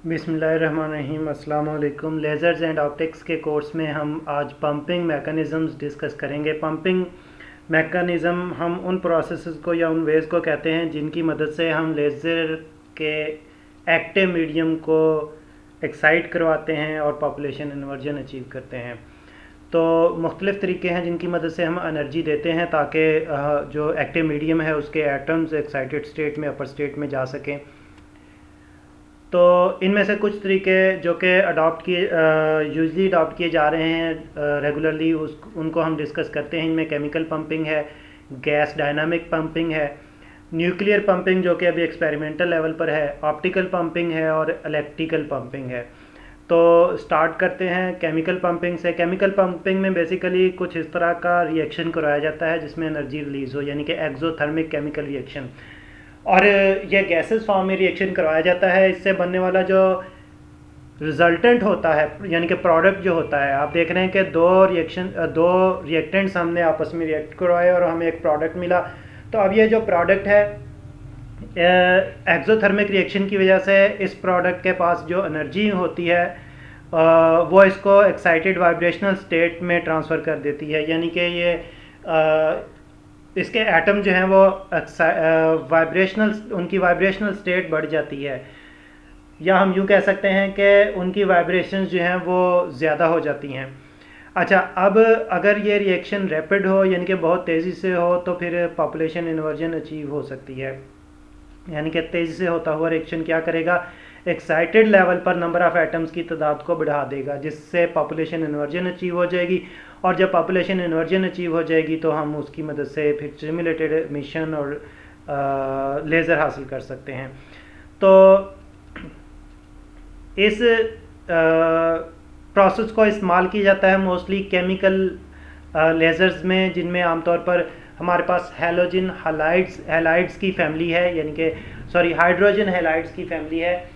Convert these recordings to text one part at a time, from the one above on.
बिस्मिल्लाहिर्रहमानिर्रहीम। अस्सलाम वालेकुम। लेज़र्स एंड ऑप्टिक्स के कोर्स में हम आज पंपिंग मैकेनिज़म्स डिस्कस करेंगे। पंपिंग मैकेनिज़्म हम उन प्रोसेसेस को या उन वेज़ को कहते हैं जिनकी मदद से हम लेज़र के एक्टिव मीडियम को एक्साइट करवाते हैं और पॉपुलेशन इन्वर्जन अचीव करते हैं। तो मुख्तलिफ़ तरीके हैं जिनकी मदद से हम एनर्जी देते हैं ताकि जो एक्टिव मीडियम है उसके एटम्स एक्साइटेड स्टेट में अपर स्टेट में जा सकें। तो इनमें से कुछ तरीके जो कि यूजली अडॉप्ट किए जा रहे हैं रेगुलरली उनको हम डिस्कस करते हैं। इनमें केमिकल पंपिंग है, गैस डायनामिक पंपिंग है, न्यूक्लियर पंपिंग जो कि अभी एक्सपेरिमेंटल लेवल पर है, ऑप्टिकल पंपिंग है और इलेक्ट्रिकल पंपिंग है। तो स्टार्ट करते हैं केमिकल पंपिंग से। केमिकल पंपिंग में बेसिकली कुछ इस तरह का रिएक्शन कराया जाता है जिसमें एनर्जी रिलीज़ हो, यानी कि एक्सोथर्मिक केमिकल रिएक्शन, और यह गैसेस फॉर्म में रिएक्शन करवाया जाता है। इससे बनने वाला जो रिजल्टेंट होता है यानी कि प्रोडक्ट जो होता है, आप देख रहे हैं कि दो रिएक्टेंट्स हमने आपस में रिएक्ट करवाए और हमें एक प्रोडक्ट मिला। तो अब ये जो प्रोडक्ट है एक्सोथर्मिक रिएक्शन की वजह से इस प्रोडक्ट के पास जो एनर्जी होती है वो इसको एक्साइटेड वाइब्रेशनल स्टेट में ट्रांसफ़र कर देती है, यानी कि ये इसके एटम जो हैं वो उनकी वाइब्रेशनल स्टेट बढ़ जाती है, या हम यूँ कह सकते हैं कि उनकी वाइब्रेशंस जो हैं वो ज़्यादा हो जाती हैं। अच्छा, अब अगर ये रिएक्शन रैपिड हो यानी कि बहुत तेज़ी से हो तो फिर पॉपुलेशन इन्वर्जन अचीव हो सकती है। यानी कि तेज़ी से होता हुआ रिएक्शन क्या करेगा, एक्साइटेड लेवल पर नंबर ऑफ़ एटम्स की तादाद को बढ़ा देगा, जिससे पॉपुलेशन इन्वर्जन अचीव हो जाएगी। और जब पॉपुलेशन इन्वर्जन अचीव हो जाएगी तो हम उसकी मदद से फिर सिमुलेटेड एमिशन और लेज़र हासिल कर सकते हैं। तो इस प्रोसेस को इस्तेमाल किया जाता है मोस्टली केमिकल लेज़र्स में, जिनमें आमतौर पर हमारे पास हैलाइड्स की फैमिली है, यानी कि हाइड्रोजन हैलाइड्स की फैमिली है,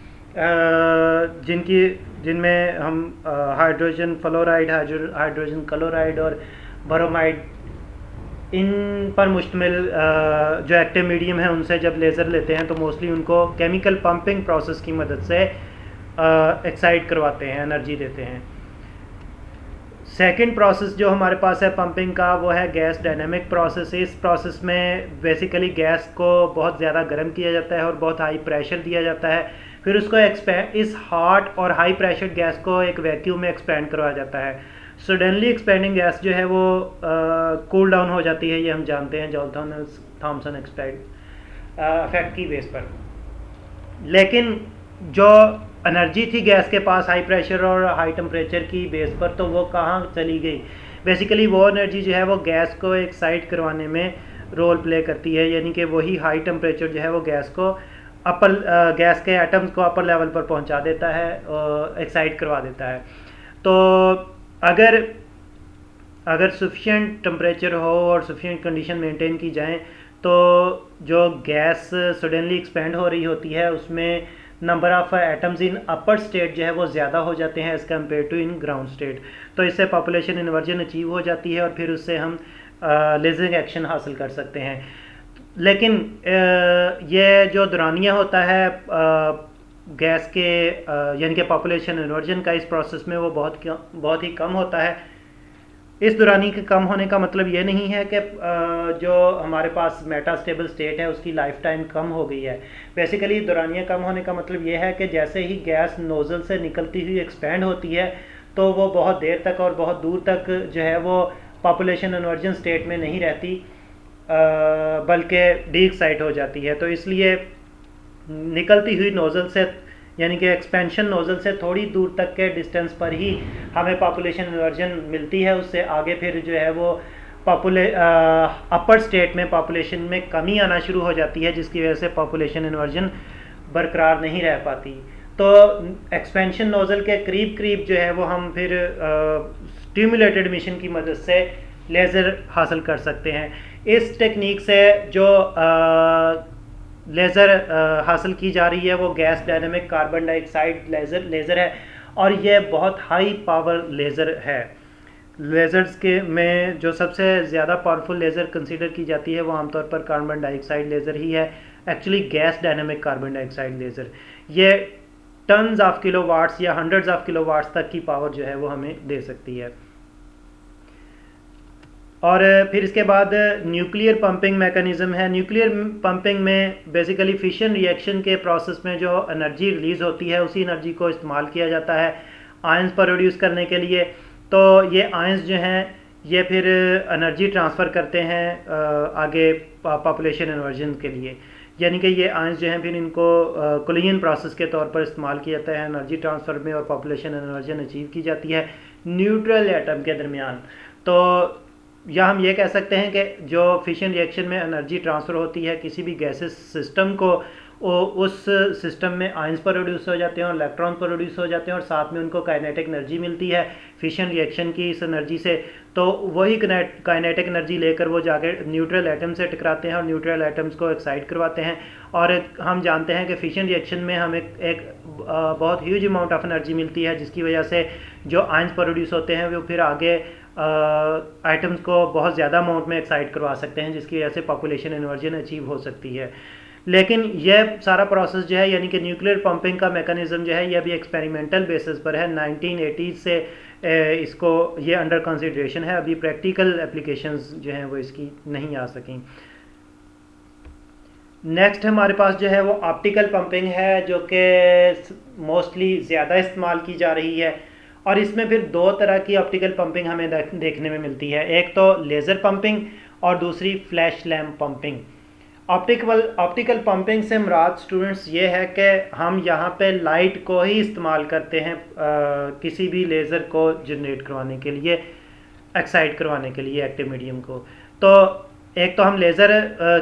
जिनमें हम हाइड्रोजन फ्लोराइड, हाइड्रोजन क्लोराइड और ब्रोमाइड, इन पर मुश्तमिल जो एक्टिव मीडियम है उनसे जब लेज़र लेते हैं तो मोस्टली उनको केमिकल पंपिंग प्रोसेस की मदद से एक्साइट करवाते हैं, एनर्जी देते हैं। सेकंड प्रोसेस जो हमारे पास है पंपिंग का वो है गैस डायनामिक प्रोसेस। इस प्रोसेस में बेसिकली गैस को बहुत ज़्यादा गर्म किया जाता है और बहुत हाई प्रेशर दिया जाता है, फिर उसको इस हॉट और हाई प्रेशर गैस को एक वैक्यूम में एक्सपेंड करवाया जाता है। सडनली एक्सपेंडिंग गैस जो है वो कूल डाउन हो जाती है, ये हम जानते हैं जॉल्सन इफेक्ट की बेस पर। लेकिन जो एनर्जी थी गैस के पास हाई प्रेशर और हाई टेम्परेचर की बेस पर, तो वो कहाँ चली गई? बेसिकली वो एनर्जी जो है वो गैस को एक्साइट करवाने में रोल प्ले करती है, यानी कि वही हाई टेम्परेचर जो है वो गैस के एटम्स को अपर लेवल पर पहुंचा देता है और एक्साइट करवा देता है। तो अगर सफिशिएंट टेम्परेचर हो और सफिशिएंट कंडीशन मेंटेन की जाए तो जो गैस सडनली एक्सपेंड हो रही होती है उसमें number of atoms in upper state जो है वो ज़्यादा हो जाते हैं as compare to in ground state. तो इससे पॉपुलेशन इन्वर्जन अचीव हो जाती है और फिर उससे हम लेज़रिंग एक्शन हासिल कर सकते हैं। लेकिन ये जो दौरानिया होता है गैस के यानी कि पॉपुलेशन इन्वर्जन का, इस प्रोसेस में वो बहुत ही कम होता है। इस दौरानी के कम होने का मतलब ये नहीं है कि जो हमारे पास मेटास्टेबल स्टेट है उसकी लाइफ टाइम कम हो गई है। बेसिकली दौरानिया कम होने का मतलब ये है कि जैसे ही गैस नोज़ल से निकलती हुई एक्सपेंड होती है तो वो बहुत देर तक और बहुत दूर तक जो है वो पॉपुलेशन इन्वर्जन स्टेट में नहीं रहती, बल्कि डी एक्साइट हो जाती है। तो इसलिए निकलती हुई नोज़ल से यानी कि एक्सपेंशन नोज़ल से थोड़ी दूर तक के डिस्टेंस पर ही हमें पॉपुलेशन इन्वर्जन मिलती है। उससे आगे फिर जो है वो अपर स्टेट में पॉपुलेशन में कमी आना शुरू हो जाती है, जिसकी वजह से पॉपुलेशन इन्वर्जन बरकरार नहीं रह पाती। तो एक्सपेंशन नोज़ल के करीब जो है वो हम फिर स्टिमुलेटेड मिशन की मदद से लेज़र हासिल कर सकते हैं। इस टेक्निक से जो लेज़र हासिल की जा रही है वो gas dynamic carbon dioxide laser है, और ये बहुत हाई पावर लेज़र है। लेज़र्स के में जो सबसे ज़्यादा पावरफुल लेज़र कंसीडर की जाती है वो आमतौर पर कार्बन डाइऑक्साइड लेज़र ही है, actually gas dynamic carbon dioxide laser. ये टन्स ऑफ किलोवाट्स या हंड्रेड्स ऑफ किलोवाट्स तक की पावर जो है वो हमें दे सकती है। और फिर इसके बाद न्यूक्लियर पंपिंग मैकेनिज़्म है। न्यूक्लियर पंपिंग में बेसिकली फिशन रिएक्शन के प्रोसेस में जो एनर्जी रिलीज़ होती है उसी एनर्जी को इस्तेमाल किया जाता है आयंस प्रोड्यूस करने के लिए। तो ये आयंस जो हैं ये फिर एनर्जी ट्रांसफ़र करते हैं आगे पॉपुलेशन इन्वर्जन के लिए, यानी कि ये आयंस जो हैं फिर इनको कोलिजन प्रोसेस के तौर पर इस्तेमाल किया जाता है एनर्जी ट्रांसफ़र में, और पॉपुलेशन इन्वर्जन अचीव की जाती है न्यूट्रल एटम के दरमियान। तो या हम ये कह सकते हैं कि जो फिशन रिएक्शन में एनर्जी ट्रांसफ़र होती है किसी भी गैसेस सिस्टम को, उस सिस्टम में आयंस प्रोड्यूस हो जाते हैं और इलेक्ट्रॉन प्रोड्यूस हो जाते हैं और साथ में उनको काइनेटिक एनर्जी मिलती है फिशन रिएक्शन की इस एनर्जी से। तो वही काइनेटिक एनर्जी लेकर वो जाके न्यूट्रल एटम से टकराते हैं और न्यूट्रल एटम्स को एक्साइट करवाते हैं। और हम जानते हैं कि फिशन रिएक्शन में हमें एक बहुत ह्यूज अमाउंट ऑफ एनर्जी मिलती है जिसकी वजह से जो आयंस प्रोड्यूस होते हैं वो फिर आगे आइटम्स को बहुत ज़्यादा अमाउंट में एक्साइट करवा सकते हैं जिसकी वजह से पॉपुलेशन इन्वर्जन अचीव हो सकती है। लेकिन यह सारा प्रोसेस जो है यानी कि न्यूक्लियर पंपिंग का मेकनिज़म जो है यह भी एक्सपेरिमेंटल बेसिस पर है। 1980 से इसको ये अंडर कंसिडरेशन है, अभी प्रैक्टिकल एप्लीकेशंस जो हैं वो इसकी नहीं आ सकें। नेक्स्ट हमारे पास जो है वो ऑप्टिकल पंपिंग है जो कि मोस्टली ज़्यादा इस्तेमाल की जा रही है, और इसमें फिर दो तरह की ऑप्टिकल पंपिंग हमें देखने में मिलती है, एक तो लेज़र पंपिंग और दूसरी flash lamp pumping. Optical pumping से मुराद स्टूडेंट्स ये है कि हम यहाँ पे लाइट को ही इस्तेमाल करते हैं किसी भी लेज़र को जनरेट करवाने के लिए, एक्साइट करवाने के लिए एक्टिव मीडियम को। तो एक तो हम लेज़र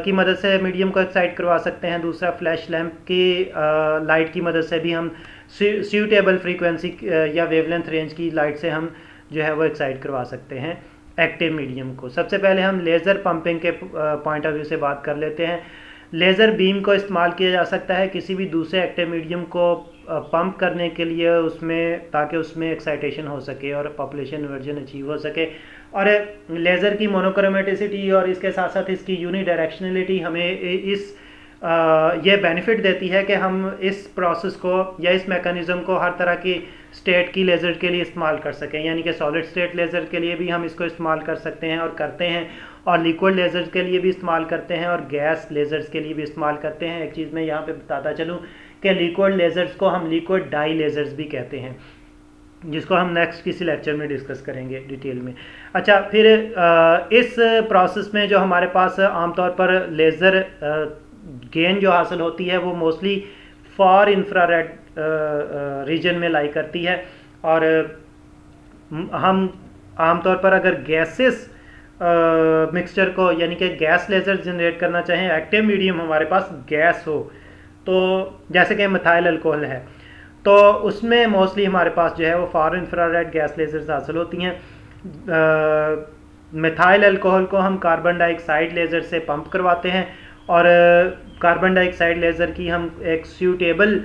की मदद से मीडियम को एक्साइट करवा सकते हैं, दूसरा फ्लैश लैम्प की लाइट की मदद से भी हम सूटेबल फ्रीक्वेंसी या वेवलेंथ रेंज की लाइट से हम जो है वो एक्साइट करवा सकते हैं एक्टिव मीडियम को। सबसे पहले हम लेज़र पंपिंग के पॉइंट ऑफ व्यू से बात कर लेते हैं। लेज़र बीम को इस्तेमाल किया जा सकता है किसी भी दूसरे एक्टिव मीडियम को पंप करने के लिए उसमें, ताकि उसमें एक्साइटेशन हो सके और पॉपुलेशन इन्वर्जन अचीव हो सके। और लेज़र की मोनोक्रोमेटिसिटी और इसके साथ साथ इसकी यूनिडायरेक्शनलिटी हमें ये बेनिफिट देती है कि हम इस प्रोसेस को या इस मैकेनिज़्म को हर तरह की स्टेट की लेज़र के लिए इस्तेमाल कर सकें, यानी कि सॉलिड स्टेट लेज़र के लिए भी हम इसको इस्तेमाल कर सकते हैं और करते हैं, और लिक्विड लेज़र्स के लिए भी इस्तेमाल करते हैं और गैस लेज़र्स के लिए भी इस्तेमाल करते हैं। एक चीज़ मैं यहाँ पे बताता चलूँ कि लिक्विड लेज़र्स को हम लिक्विड डाई लेज़र्स भी कहते हैं, जिसको हम नेक्स्ट किसी लेक्चर में डिस्कस करेंगे डिटेल में। अच्छा, फिर इस प्रोसेस में जो हमारे पास आमतौर पर लेज़र गेन जो हासिल होती है वो मोस्टली फार इंफ्रारेड रीजन में लाई करती है, और हम आमतौर पर अगर गैसेस मिक्सचर को यानी कि गैस लेज़र जनरेट करना चाहें, एक्टिव मीडियम हमारे पास गैस हो, तो जैसे कि मिथाइल अल्कोहल है, तो उसमें मोस्टली हमारे पास जो है वो फार इंफ्रारेड गैस लेज़र्स हासिल होती हैं। मिथाइल अल्कोहल को हम कार्बन डाइऑक्साइड लेज़र से पंप करवाते हैं, और कार्बन डाइऑक्साइड लेज़र की हम एक सूटेबल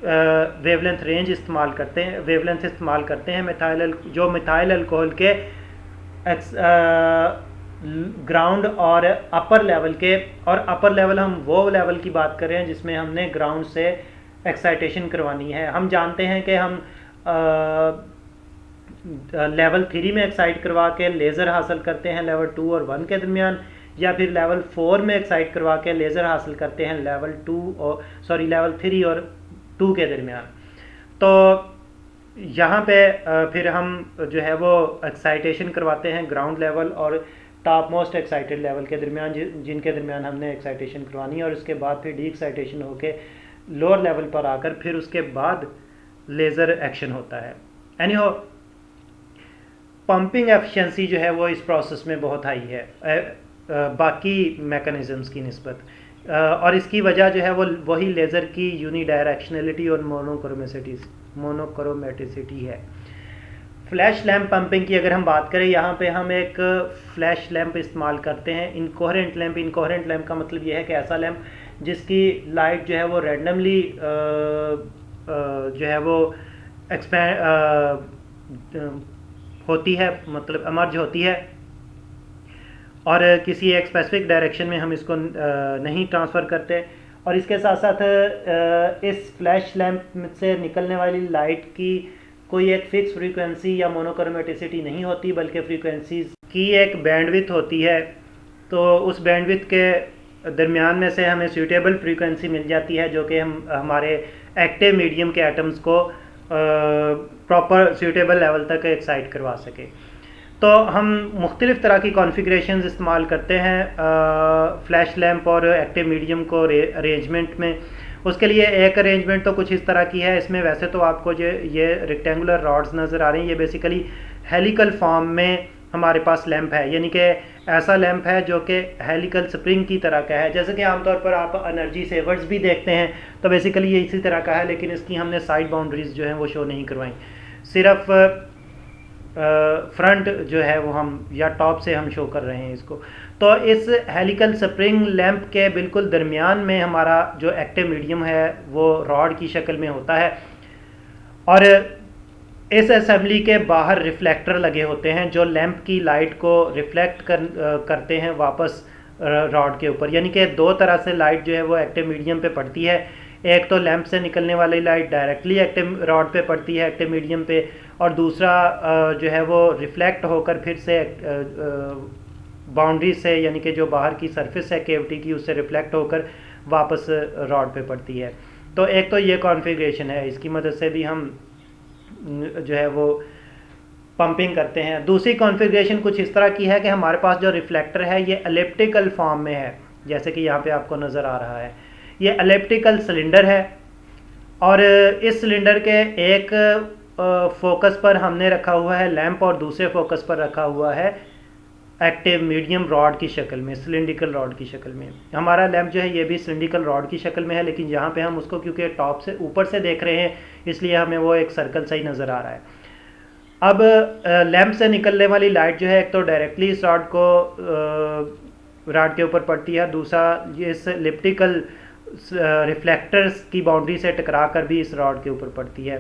वेवलेंथ रेंज इस्तेमाल करते हैं, वेवलेंथ इस्तेमाल करते हैं मिथाइल अल्कोहल के ग्राउंड और अपर लेवल के, और अपर लेवल हम वो लेवल की बात कर रहे हैं जिसमें हमने ग्राउंड से एक्साइटेशन करवानी है। हम जानते हैं कि हम लेवल 3 में एक्साइट करवा के लेज़र हासिल करते हैं लेवल 2 और 1 के दरमियान, या फिर लेवल 4 में एक्साइट करवा के लेज़र हासिल करते हैं लेवल 3 और 2 के दरमियान। तो यहाँ पे फिर हम जो है वो एक्साइटेशन करवाते हैं ग्राउंड लेवल और टॉप मोस्ट एक्साइटेड लेवल के दरमियान, जिनके दरमियान हमने एक्साइटेशन करवानी है, और उसके बाद फिर डी एक्साइटेशन होके लोअर लेवल पर आकर फिर उसके बाद लेज़र एक्शन होता है। एनीहो, पंपिंग एफिशिएंसी जो है वो इस प्रोसेस में बहुत हाई है बाकी मैकेनिज़म्स की निस्बत, और इसकी वजह जो है वो वही लेज़र की यूनिडायरेक्शनलिटी और मोनोक्रोमेटिसिटी है। फ्लैश लैम्प पंपिंग की अगर हम बात करें, यहाँ पे हम एक फ्लैश लैम्प इस्तेमाल करते हैं, इनकोहेरेंट लैम्प। इनकोहेरेंट लैम्प का मतलब यह है कि ऐसा लैम्प जिसकी लाइट जो है वो रैंडमली जो है वो होती है, मतलब एमर्ज होती है, और किसी एक स्पेसिफिक डायरेक्शन में हम इसको नहीं ट्रांसफ़र करते, और इसके साथ साथ इस फ्लैश लैम्प से निकलने वाली लाइट की कोई एक फ़िक्स फ्रीक्वेंसी या मोनोक्रोमेटिसिटी नहीं होती, बल्कि फ्रीक्वेंसीज की एक बैंडविड्थ होती है। तो उस बैंडविड्थ के दरमियान में से हमें सूटेबल फ्रीक्वेंसी मिल जाती है जो कि हम हमारे एक्टिव मीडियम के एटम्स को प्रॉपर सूटेबल लेवल तक एक्साइट करवा सके। तो हम मुख्तलिफ़ तरह की कॉन्फ़िगरेशंस इस्तेमाल करते हैं फ्लैश लैम्प और एक्टिव मीडियम को अरेंजमेंट में। उसके लिए एक अरेंजमेंट तो कुछ इस तरह की है। इसमें वैसे तो आपको जो ये रेक्टेंगुलर रॉड्स नज़र आ रही हैं, ये बेसिकली हेलिकल फॉर्म में हमारे पास लैंप है, यानी कि ऐसा लैंप है जो कि हेलिकल स्प्रिंग की तरह का है। जैसे कि आमतौर पर आप एनर्जी सेवर्स भी देखते हैं तो बेसिकली ये इसी तरह का है, लेकिन इसकी हमने साइड बाउंड्रीज जो हैं वो शो नहीं करवाई, सिर्फ फ्रंट जो है वो हम या टॉप से हम शो कर रहे हैं इसको। तो इस हेलिकल स्प्रिंग लैंप के बिल्कुल दरमियान में हमारा जो एक्टिव मीडियम है वो रॉड की शक्ल में होता है, और इस असेंबली के बाहर रिफ्लेक्टर लगे होते हैं जो लैंप की लाइट को रिफ्लेक्ट करते हैं वापस रॉड के ऊपर। यानी कि दो तरह से लाइट जो है वो एक्टिव मीडियम पे पड़ती है। एक तो लैंप से निकलने वाली लाइट डायरेक्टली एक्टिव रॉड पे पड़ती है एक्टिव मीडियम पे, और दूसरा जो है वो रिफ्लेक्ट होकर फिर से बाउंड्री से, यानी कि जो बाहर की सरफेस है केविटी की, उससे रिफ्लेक्ट होकर वापस रॉड पे पड़ती है। तो एक तो ये कॉन्फ़िगरेशन है, इसकी मदद से भी हम जो है वो पंपिंग करते हैं। दूसरी कॉन्फ़िगरेशन कुछ इस तरह की है कि हमारे पास जो रिफ्लेक्टर है ये एलिप्टिकल फॉर्म में है, जैसे कि यहाँ पे आपको नज़र आ रहा है। ये एलिप्टिकल सिलेंडर है, और इस सिलेंडर के एक फोकस पर हमने रखा हुआ है लैंप, और दूसरे फोकस पर रखा हुआ है एक्टिव मीडियम रॉड की शक्ल में, सिलिंड्रिकल रॉड की शक्ल में। हमारा लैंप जो है ये भी सिलिंड्रिकल रॉड की शक्ल में है, लेकिन यहाँ पे हम उसको क्योंकि टॉप से ऊपर से देख रहे हैं इसलिए हमें वो एक सर्कल सा ही नज़र आ रहा है। अब लैंप से निकलने वाली लाइट जो है एक तो डायरेक्टली इस रॉड को रॉड के ऊपर पड़ती है, दूसरा ये इस एलिप्टिकल रिफ्लेक्टर्स की बाउंड्री से टकरा कर भी इस रॉड के ऊपर पड़ती है।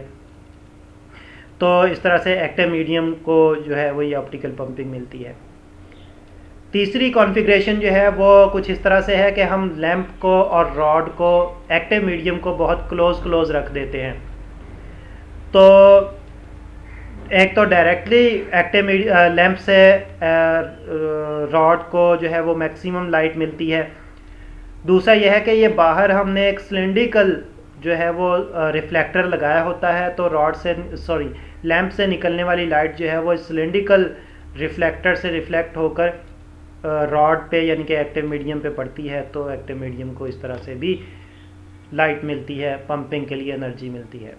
तो इस तरह से एक्टिव मीडियम को जो है वो ये ऑप्टिकल पंपिंग मिलती है। तीसरी कॉन्फ़िगरेशन जो है वो कुछ इस तरह से है कि हम लैंप को और रॉड को, एक्टिव मीडियम को बहुत क्लोज रख देते हैं। तो एक तो डायरेक्टली एक्टिव लैंप से रॉड को जो है वो मैक्सिमम लाइट मिलती है। दूसरा यह है कि ये बाहर हमने एक सिलिंड्रिकल जो है वो रिफ्लेक्टर लगाया होता है, तो लैंप से निकलने वाली लाइट जो है वो सिलिंड्रिकल रिफ्लेक्टर से रिफ्लेक्ट होकर रॉड पे यानी कि एक्टिव मीडियम पे पड़ती है। तो एक्टिव मीडियम को इस तरह से भी लाइट मिलती है, पंपिंग के लिए एनर्जी मिलती है।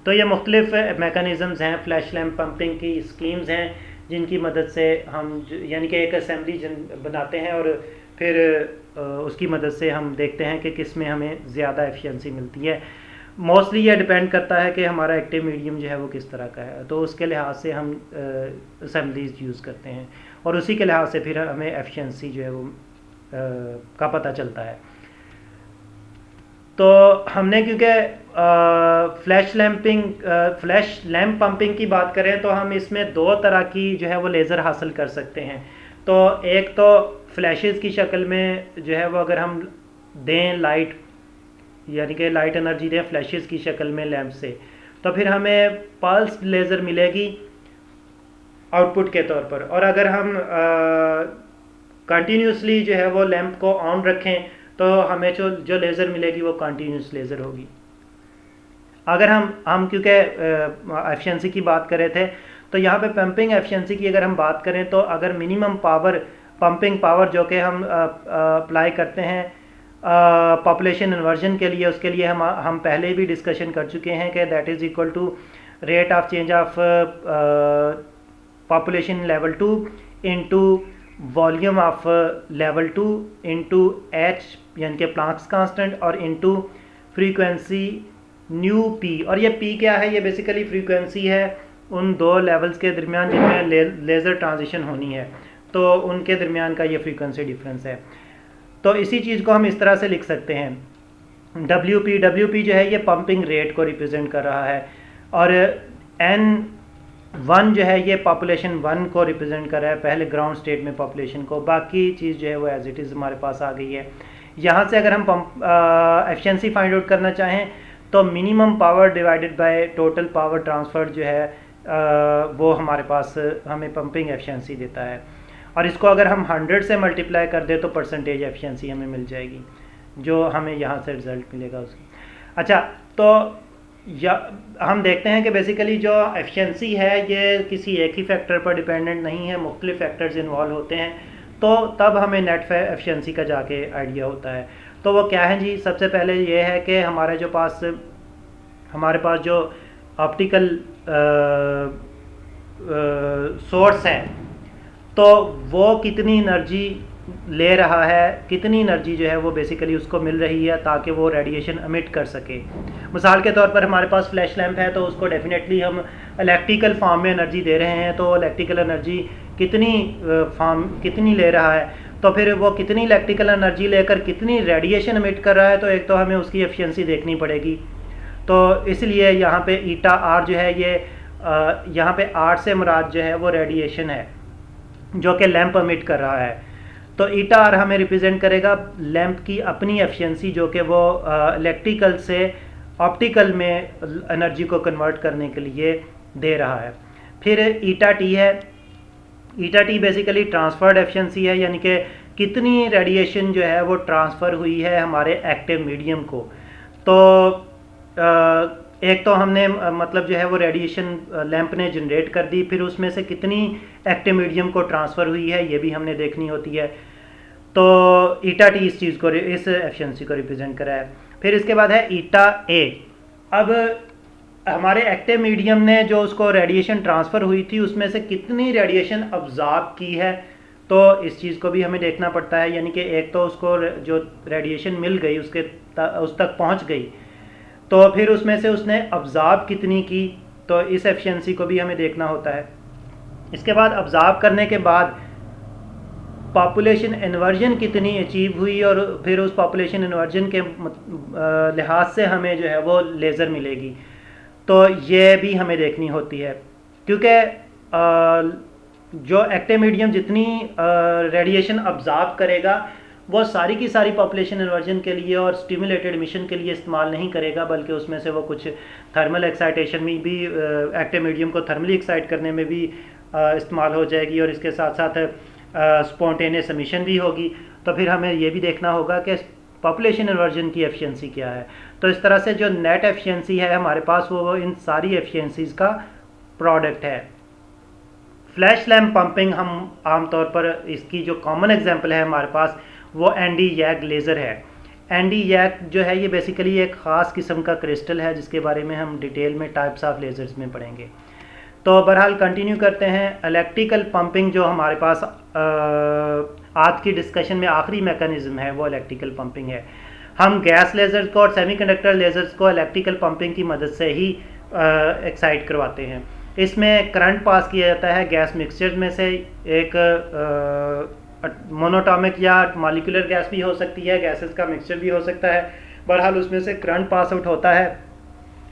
तो ये मुख्तलिफ मेकानिज़म्स हैं, फ्लैश लैम्प पंपिंग की स्कीम्स हैं जिनकी मदद से हम यानी कि एक असेंबली बनाते हैं और फिर उसकी मदद से हम देखते हैं कि किस में हमें ज़्यादा एफिशिएंसी मिलती है। मोस्टली ये डिपेंड करता है कि हमारा एक्टिव मीडियम जो है वो किस तरह का है, तो उसके लिहाज से हम असेंबलीज यूज़ करते हैं और उसी के लिहाज से फिर हमें एफिशिएंसी जो है वो का पता चलता है। तो हमने क्योंकि फ्लैश लैम्प पंपिंग की बात करें तो हम इसमें दो तरह की जो है वो लेज़र हासिल कर सकते हैं। तो एक तो फ्लैशेस की शक्ल में जो है वो अगर हम दें लाइट, यानी कि लाइट एनर्जी दें फ्लैशेस की शक्ल में लैंप से, तो फिर हमें पल्स लेज़र मिलेगी आउटपुट के तौर पर। और अगर हम कंटिन्यूसली जो है वो लैंप को ऑन रखें तो हमें जो लेज़र मिलेगी वो कंटिन्यूस लेज़र होगी। अगर हम क्योंकि एफिशिएंसी की बात कर रहे थे तो यहाँ पे पंपिंग एफिशिएंसी की अगर हम बात करें तो अगर मिनिमम पावर पंपिंग पावर जो कि हम अप्लाई करते हैं पॉपुलेशन इन्वर्जन के लिए, उसके लिए हम पहले भी डिस्कशन कर चुके हैं कि that is equal to rate of change of population level 2 into volume of level 2 into H यानी कि प्लांक्स कांस्टेंट और इनटू फ्रीक्वेंसी न्यू पी। और ये पी क्या है? ये बेसिकली फ्रीक्वेंसी है उन दो लेवल्स के दरमियान जिनमें लेज़र ट्रांजिशन होनी है, तो उनके दरमियान का ये फ्रीक्वेंसी डिफरेंस है। तो इसी चीज़ को हम इस तरह से लिख सकते हैं डब्ल्यू पी जो है ये पंपिंग रेट को रिप्रेजेंट कर रहा है, और N1 जो है ये पॉपुलेशन 1 को रिप्रेजेंट कर रहा है, पहले ग्राउंड स्टेट में पॉपुलेशन को। बाकी चीज़ जो है वो एज इट इज़ हमारे पास आ गई है। यहाँ से अगर हम पंप एफिशिएंसी फाइंड आउट करना चाहें तो minimum power divided by total power transfer जो है वो हमारे पास हमें पंपिंग एफिशिएंसी देता है, और इसको अगर हम 100 से मल्टीप्लाई कर दें तो परसेंटेज एफिशिएंसी हमें मिल जाएगी, जो हमें यहाँ से रिजल्ट मिलेगा उसकी। अच्छा, तो हम देखते हैं कि बेसिकली जो एफिशिएंसी है ये किसी एक ही फैक्टर पर डिपेंडेंट नहीं है, मुख्तलिफ फैक्टर्स इन्वॉल्व होते हैं, तो तब हमें नेट एफिशिएंसी का जाके आइडिया होता है। तो वो क्या है जी, सबसे पहले ये है कि हमारे पास जो ऑप्टिकल सोर्स है तो वो कितनी एनर्जी ले रहा है, कितनी एनर्जी जो है वो बेसिकली उसको मिल रही है ताकि वो रेडिएशन एमिट कर सके। मिसाल के तौर पर हमारे पास फ्लैश लैंप है तो उसको डेफिनेटली हम इलेक्ट्रिकल फॉर्म में एनर्जी दे रहे हैं, तो इलेक्ट्रिकल एनर्जी कितनी ले रहा है, तो फिर वो कितनी इलेक्ट्रिकल एनर्जी लेकर कितनी रेडिएशन एमिट कर रहा है, तो एक तो हमें उसकी एफिशिएंसी देखनी पड़ेगी। तो इसलिए यहाँ पे ईटा आर जो है ये यहाँ पे आर से मुराद जो है वो रेडिएशन है जो कि लैंप एमिट कर रहा है। तो ईटा आर हमें रिप्रेजेंट करेगा लैंप की अपनी एफिशिएंसी जो कि वो इलेक्ट्रिकल से ऑप्टिकल में एनर्जी को कन्वर्ट करने के लिए दे रहा है। फिर ईटा टी है, ईटा टी बेसिकली ट्रांसफर्ड एफिशिएंसी है, यानी कि कितनी रेडिएशन जो है वो ट्रांसफ़र हुई है हमारे एक्टिव मीडियम को। तो एक तो हमने मतलब जो है वो रेडिएशन लैंप ने जनरेट कर दी, फिर उसमें से कितनी एक्टिव मीडियम को ट्रांसफ़र हुई है ये भी हमने देखनी होती है। तो ईटा टी इस चीज़ को, इस एफिशिएंसी को रिप्रेजेंट करा है। फिर इसके बाद है ईटा ए। अब हमारे एक्टिव मीडियम ने जो उसको रेडिएशन ट्रांसफ़र हुई थी उसमें से कितनी रेडिएशन अब्जॉर्ब की है, तो इस चीज़ को भी हमें देखना पड़ता है। यानी कि एक तो उसको जो रेडिएशन मिल गई उस तक पहुंच गई, तो फिर उसमें से उसने अब्जॉर्ब कितनी की, तो इस एफिशिएंसी को भी हमें देखना होता है। इसके बाद अब्जॉर्ब करने के बाद पॉपुलेशन इन्वर्जन कितनी अचीव हुई, और फिर उस पॉपुलेशन इन्वर्जन के लिहाज से हमें जो है वो लेज़र मिलेगी, तो ये भी हमें देखनी होती है। क्योंकि जो एक्टिव मीडियम जितनी रेडिएशन अब्जॉर्ब करेगा वो सारी की सारी पॉपुलेशन इन्वर्जन के लिए और स्टिमुलेटेड एमिशन के लिए इस्तेमाल नहीं करेगा, बल्कि उसमें से वो कुछ थर्मल एक्साइटेशन में भी एक्टिव मीडियम को थर्मली एक्साइट करने में भी इस्तेमाल हो जाएगी, और इसके साथ साथ स्पॉन्टेनियस एमिशन भी होगी। तो फिर हमें ये भी देखना होगा कि पॉपुलेशन इन्वर्जन की एफिशिएंसी क्या है। तो इस तरह से जो नेट एफिशिएंसी है हमारे पास वो इन सारी एफिशिएंसीज का प्रोडक्ट है। फ्लैश लैम्प पंपिंग हम आमतौर पर इसकी जो कॉमन एग्जांपल है हमारे पास वो एनडी यैग लेज़र है। एनडी यैग जो है ये बेसिकली एक ख़ास किस्म का क्रिस्टल है जिसके बारे में हम डिटेल में टाइप्स ऑफ लेज़र्स में पढ़ेंगे। तो बहरहाल कंटिन्यू करते हैं। इलेक्ट्रिकल पंपिंग जो हमारे पास आज की डिस्कशन में आखिरी मैकेनिज्म है वो इलेक्ट्रिकल पंपिंग है। हम गैस लेज़र्स को और सेमीकंडक्टर लेज़र्स को इलेक्ट्रिकल पंपिंग की मदद से ही एक्साइट करवाते हैं। इसमें करंट पास किया जाता है गैस मिक्सचर में से, एक मोनोटॉमिक या मॉलिक्यूलर गैस भी हो सकती है, गैसेस का मिक्सचर भी हो सकता है। बहरहाल उसमें से करंट पास आउट होता है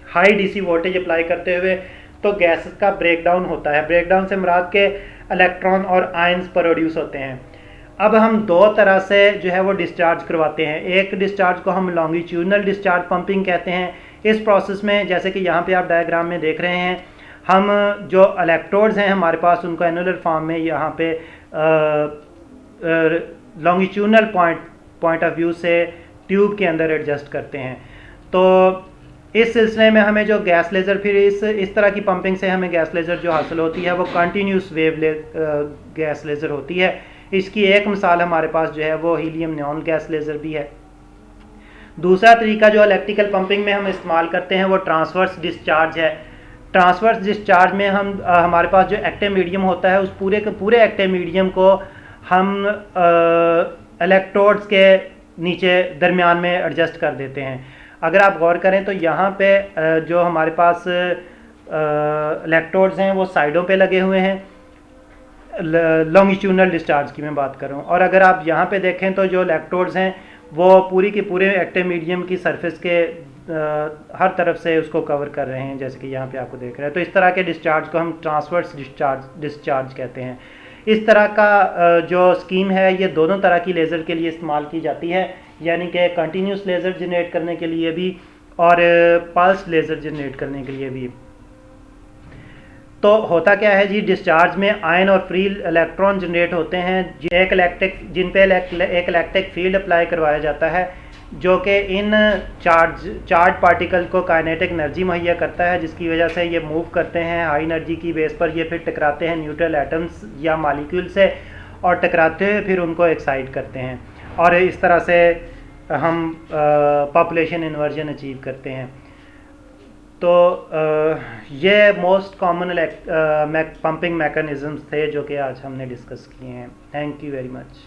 हाई डीसी वोल्टेज अप्लाई करते हुए, तो गैसेस का ब्रेकडाउन होता है। ब्रेकडाउन से मुराद के इलेक्ट्रॉन और आयंस प्रोड्यूस होते हैं। अब हम दो तरह से जो है वो डिस्चार्ज करवाते हैं। एक डिस्चार्ज को हम लॉन्गिट्यूडनल डिस्चार्ज पंपिंग कहते हैं। इस प्रोसेस में जैसे कि यहाँ पे आप डायग्राम में देख रहे हैं, हम जो इलेक्ट्रोड्स हैं हमारे पास उनको एनुलर फॉर्म में यहाँ पे लॉन्गिट्यूडनल पॉइंट ऑफ व्यू से ट्यूब के अंदर एडजस्ट करते हैं। तो इस सिलसिले में हमें जो गैस लेज़र, फिर इस तरह की पंपिंग से हमें गैस लेज़र जो हासिल होती है वो कंटिन्यूस वेव गैस लेज़र होती है। इसकी एक मिसाल हमारे पास जो है वो हीलियम नियॉन गैस लेज़र भी है। दूसरा तरीका जो इलेक्ट्रिकल पंपिंग में हम इस्तेमाल करते हैं वो ट्रांसवर्स डिस्चार्ज है। ट्रांसवर्स डिस्चार्ज में हम हमारे पास जो एक्टिव मीडियम होता है उस पूरे के पूरे एक्टिव मीडियम को हम इलेक्ट्रोड्स के नीचे दरमियान में एडजस्ट कर देते हैं। अगर आप गौर करें तो यहाँ पे जो हमारे पास इलेक्ट्रोड्स हैं वो साइडों पे लगे हुए हैं, लॉन्गिट्यूडनल डिस्चार्ज की मैं बात कर रहा हूँ। और अगर आप यहाँ पे देखें तो जो इलेक्ट्रोड्स हैं वो पूरी के पूरे एक्टिव मीडियम की सरफेस के हर तरफ से उसको कवर कर रहे हैं, जैसे कि यहाँ पे आपको देख रहे हैं। तो इस तरह के डिस्चार्ज को हम ट्रांसवर्स डिस्चार्ज कहते हैं। इस तरह का जो स्कीम है ये दोनों तरह की लेज़र के लिए इस्तेमाल की जाती है, यानी कि कंटिन्यूस लेज़र जनरेट करने के लिए भी और पल्स लेज़र जनरेट करने के लिए भी। तो होता क्या है जी, डिस्चार्ज में आयन और फ्री इलेक्ट्रॉन जनरेट होते हैं जिन पे एक इलेक्ट्रिक फील्ड अप्लाई करवाया जाता है, जो कि इन चार्ज पार्टिकल को काइनेटिक एनर्जी मुहैया करता है, जिसकी वजह से ये मूव करते हैं हाई एनर्जी की बेस पर। ये फिर टकराते हैं न्यूट्रल एटम्स या मॉलिक्यूल से, और टकराते हुए फिर उनको एक्साइट करते हैं, और इस तरह से हम पॉपुलेशन इन्वर्जन अचीव करते हैं। तो ये मोस्ट कॉमन पंपिंग मैकेनिज़म्स थे जो कि आज हमने डिस्कस किए हैं। Thank you very much.